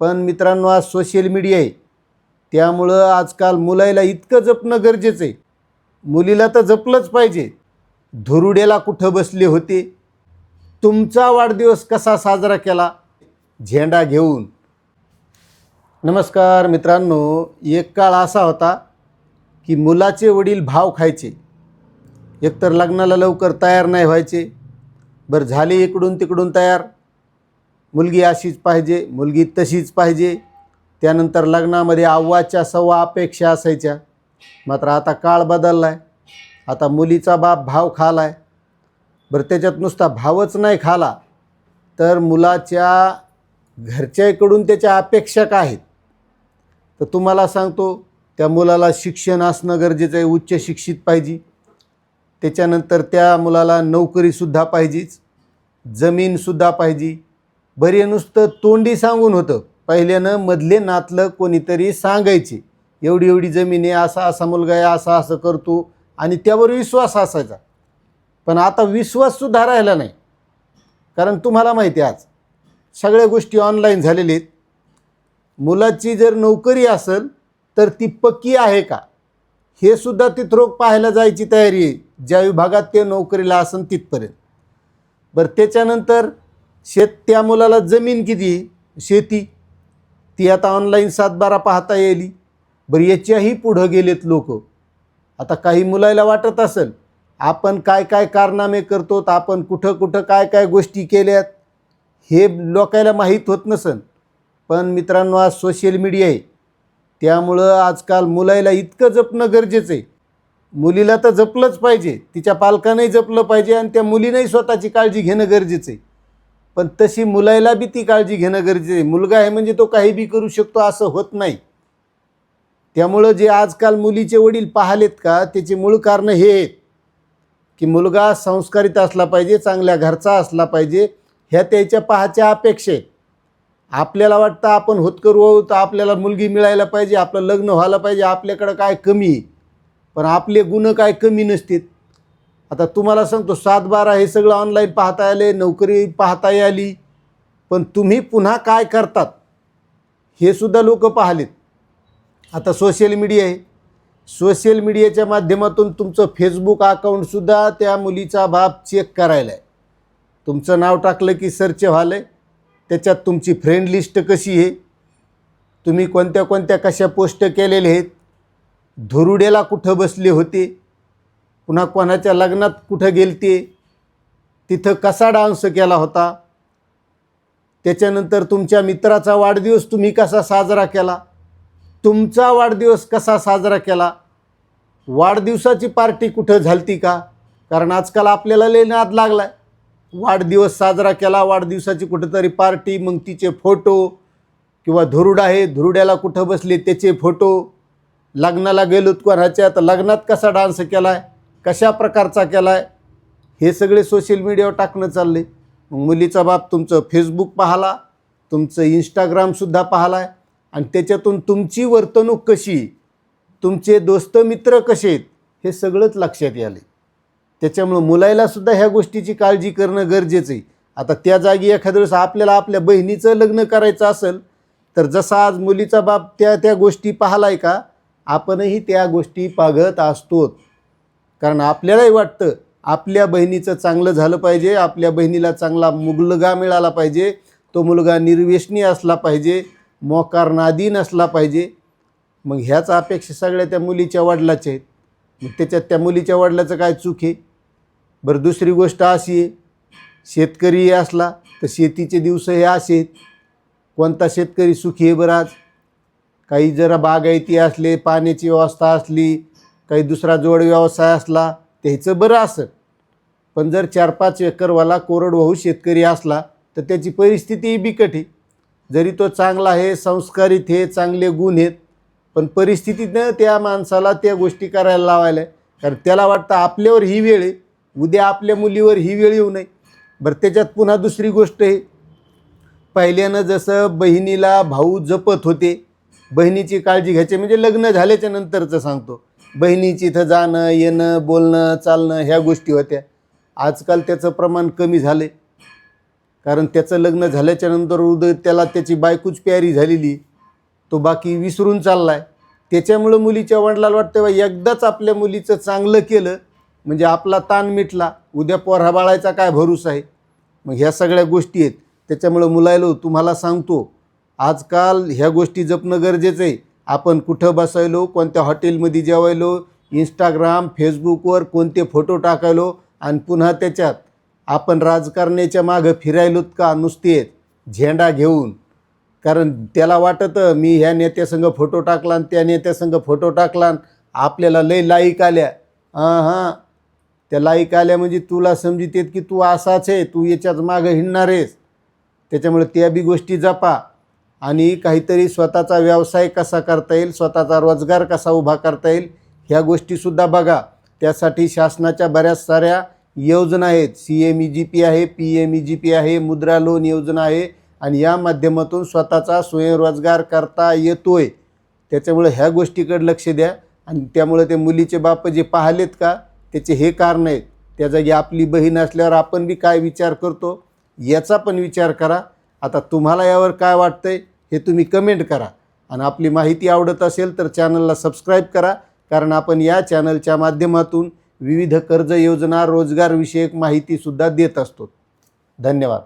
पण मित्रांनो, आज सोशल मीडिया आहे, त्यामुळं आजकाल मुलाला इतकं जपणं गरजेचं आहे. मुलीला तर जपलंच पाहिजे. धुरुड्याला कुठं बसले होते, तुमचा वाढदिवस कसा साजरा केला, झेंडा घेऊन. नमस्कार मित्रांनो, एक काळ असा होता की मुलाचे वडील भाव खायचे. एकतर लग्नाला लवकर तयार नाही व्हायचे. बरं झाले इकडून तिकडून तयार, मुलगी अशीच पाहिजे, मुलगी तशीच पाहिजे. त्यानंतर लग्नामध्ये अव्वाच्या सव्वा अपेक्षा असायच्या. मात्र आता काळ बदलला आहे. आता मुलीचा बाप भाव खाला आहे. बरं त्याच्यात नुसता भावच नाही खाला, तर मुलाच्या घरच्याकडून त्याच्या अपेक्षा काय आहेत. तर तुम्हाला सांगतो, त्या मुलाला शिक्षण असणं गरजेचं आहे, उच्च शिक्षित पाहिजे. त्याच्यानंतर त्या मुलाला नोकरीसुद्धा पाहिजेच, जमीनसुद्धा पाहिजे. बरे नुसतं तोंडी सांगून होतं. पहिल्यानं मधले नातलं कोणीतरी सांगायचे, एवढी एवढी जमीन आहे, असा असा मुलगा आहे, असा असं करतो, आणि त्यावर विश्वास असायचा. पण आता विश्वाससुद्धा राहिला नाही. कारण तुम्हाला माहिती आहे, आज सगळ्या गोष्टी ऑनलाईन झालेल्या आहेत. मुलाची जर नोकरी असेल तर ती पक्की आहे का, हे सुद्धा तिथरोक पाहायला जायची तयारी आहे, ज्या विभागात ते नोकरीला असेल तिथपर्यंत. बरं त्याच्यानंतर त्या मुलाला जमीन किती, शेती, ती आता ऑनलाईन 7/12 पाहता येईल. बरं याच्याही पुढं गेलेत लोक. आता काही मुलाला वाटत असेल आपण काय काय कारनामे करतो, आपण कुठं कुठं काय काय गोष्टी केल्यात, हे लोकायला माहीत होत नसेल. पण मित्रांनो, आज सोशल मीडिया आहे, त्यामुळं आजकाल मुलाला इतकं जपणं गरजेचं आहे. मुलीला तर जपलंच पाहिजे, तिच्या पालकांनाही जपलं पाहिजे, आणि त्या मुलीनेही स्वतःची काळजी घेणं गरजेचं आहे. पण तशी मुलाला बी ती काळजी घेणं गरजेचं आहे. मुलगा आहे म्हणजे तो काही बी करू शकतो असं होत नाही. त्यामुळं जे आजकाल मुलीचे वडील पाहिलेत का, त्याचे मूळ कारण हे आहेत की मुलगा संस्कारित असला पाहिजे, चांगल्या घरचा असला पाहिजे, ह्या त्याच्या पाहाच्या अपेक्षा आहेत. आपल्याला वाटतं आपण होतकरू आहोत, आपल्याला मुलगी मिळायला पाहिजे, आपलं लग्न व्हायला पाहिजे, आपल्याकडं काय कमी आहे. पण आपले गुण काय कमी नसतात. आता तुम्हाला सांगतो, 7/12 हे सगळं ऑनलाईन पाहता आले, नोकरी पाहता आली, पण तुम्ही पुन्हा काय करतात हे सुद्धा लोक पाहिलेत. आता सोशल मीडिया आहे, सोशल मीडियाच्या माध्यमातून तुमचं फेसबुक अकाउंटसुद्धा त्या मुलीचा बाप चेक करायला आहे. तुमचं नाव टाकलं की सर्च व्हायलं आहे. त्याच्यात तुमची फ्रेंड लिस्ट कशी आहे, तुम्ही कोणत्या कोणत्या कशा पोस्ट केलेल्या आहेत, धुरुड्याला कुठं बसले होते, पुन्हा कोणाच्या लग्नात कुठं गेलते, तिथं कसा डान्स केला होता, त्याच्यानंतर तुमच्या मित्राचा वाढदिवस तुम्ही कसा साजरा केला, तुमचा वाढदिवस कसा साजरा केला, वाढदिवसाची पार्टी कुठं झालती का. कारण आजकाल आपल्याला लय नाद लागला आहे. वाढदिवस साजरा केला, वाढदिवसाची कुठंतरी पार्टी, मग तिचे फोटो, किंवा धुरुड आहे, धुरुड्याला कुठं बसले त्याचे फोटो, लग्नाला गेलोत कोणाच्या तर लग्नात कसा डान्स केला आहे, कशा प्रकारचा केला आहे, हे सगळे सोशल मीडियावर टाकणं चालले. मग मुलीचा बाप तुमचं फेसबुक पाहिला, तुमचं इंस्टाग्रामसुद्धा पाहिला आहे, आणि त्याच्यातून तुमची वर्तणूक कशी, तुमचे दोस्त मित्र कसे आहेत, हे सगळंच लक्षात आले. त्याच्यामुळं मुलालासुद्धा ह्या गोष्टीची काळजी करणं गरजेचं आहे. आता त्या जागी एखाद्या वेळेस आपल्याला आपल्या बहिणीचं लग्न करायचं असेल, तर जसा आज मुलीचा बाप त्या गोष्टी पाहिलाय का, आपणही त्या गोष्टी पाहत असतो. कारण आपल्यालाही वाटतं आपल्या बहिणीचं चांगलं झालं पाहिजे, आपल्या बहिणीला चांगला मुलगा मिळाला पाहिजे, तो मुलगा निर्व्यसनी असला पाहिजे, मोकार नादी नसला पाहिजे. मग ह्याच अपेक्षा सगळ्या त्या मुलीच्या वडिलाच्या आहेत. मग त्याच्यात त्या मुलीच्या वडिलाचं काय चूक आहे. बरं दुसरी गोष्ट अशी आहे, शेतकरी असला तर शेतीचे दिवस हे असे आहेत. कोणता शेतकरी सुखी आहे बरं आज. काही जरा बागायती असले, पाण्याची व्यवस्था असली, काही दुसरा जोड व्यवसाय असला, त्याचं बरं असं. पण जर 4-5 एकरवाला कोरडवाहू शेतकरी असला तर त्याची परिस्थितीही बिकट आहे. जरी तो चांगला आहे, संस्कारित आहे, चांगले गुण आहेत, पण परिस्थितीनं त्या माणसाला त्या गोष्टी करायला लावायला आहे. कारण त्याला वाटतं आपल्यावर ही वेळ आहे, उद्या आपल्या मुलीवर ही वेळ येऊ नये. बरं त्याच्यात पुन्हा दुसरी गोष्ट आहे, पहिल्यानं जसं बहिणीला भाऊ जपत होते, बहिणीची काळजी घ्यायची, म्हणजे लग्न झाल्याच्या नंतरचं सांगतो, बहिणीची इथं जाणं येणं, बोलणं चालणं, ह्या गोष्टी होत्या. आजकाल त्याचं प्रमाण कमी झाले. कारण त्याचं लग्न झाल्याच्यानंतर उदय त्याला त्याची बायकोच प्यारी झालेली, तो बाकी विसरून चालला आहे. त्याच्यामुळं मुलीच्या वडिलाला वाटतं बा एकदाच आपल्या मुलीचं चांगलं केलं म्हणजे आपला ताण मिटला, उद्या पोरा बाळायचा काय भरोसा आहे. मग ह्या सगळ्या गोष्टी आहेत. त्याच्यामुळं मुलायलो तुम्हाला सांगतो, आजकाल ह्या गोष्टी जपणं गरजेचं आहे. आपण कुठं बसायलो, कोणत्या हॉटेलमध्ये जेवायलो, इंस्टाग्राम फेसबुकवर कोणते फोटो टाकायलो आणि पुन्हा त्याच्यात आपण राजकारण्याच्या मागं फिरायलोत का नुसते झेंडा घेऊन. कारण त्याला वाटतं मी ह्या नेत्यासंग फोटो टाकला आणि त्या नेत्यासंग फोटो टाकला, आपल्याला लय लाईक आल्या. हां त्या लाईक आल्या म्हणजे तुला समजित की तू असाच आहे, तू याच्याच मागं हिंडणार आहेस. त्याच्यामुळे त्या बी गोष्टी जपा आणि काहीतरी स्वतःचा व्यवसाय कसा करता येईल, स्वतःचा रोजगार कसा उभा करता येईल ह्या गोष्टीसुद्धा बघा. त्यासाठी शासनाच्या बऱ्याच साऱ्या योजना आहेत. CMEGP आहे, PMEGP आहे, मुद्रा लोन योजना आहे आणि या माध्यमातून स्वतःचा स्वयंरोजगार करता येतोय. त्याच्यामुळे ह्या गोष्टीकडे लक्ष द्या. आणि त्यामुळे ते मुलीचे बाप जे पाहिलेत का त्याचे हे कारण आहेत. त्या जागी आपली बहीण असल्यावर आपण बी काय विचार करतो याचा पण विचार करा. आता तुम्हाला यावर काय वाटतंय हे तुम्ही कमेंट करा आणि आपली माहिती आवडत असेल तर चॅनलला सबस्क्राईब करा. कारण आपण या चॅनलच्या माध्यमातून विविध कर्ज योजना रोजगारविषयक माहितीसुद्धा देत असतो. धन्यवाद.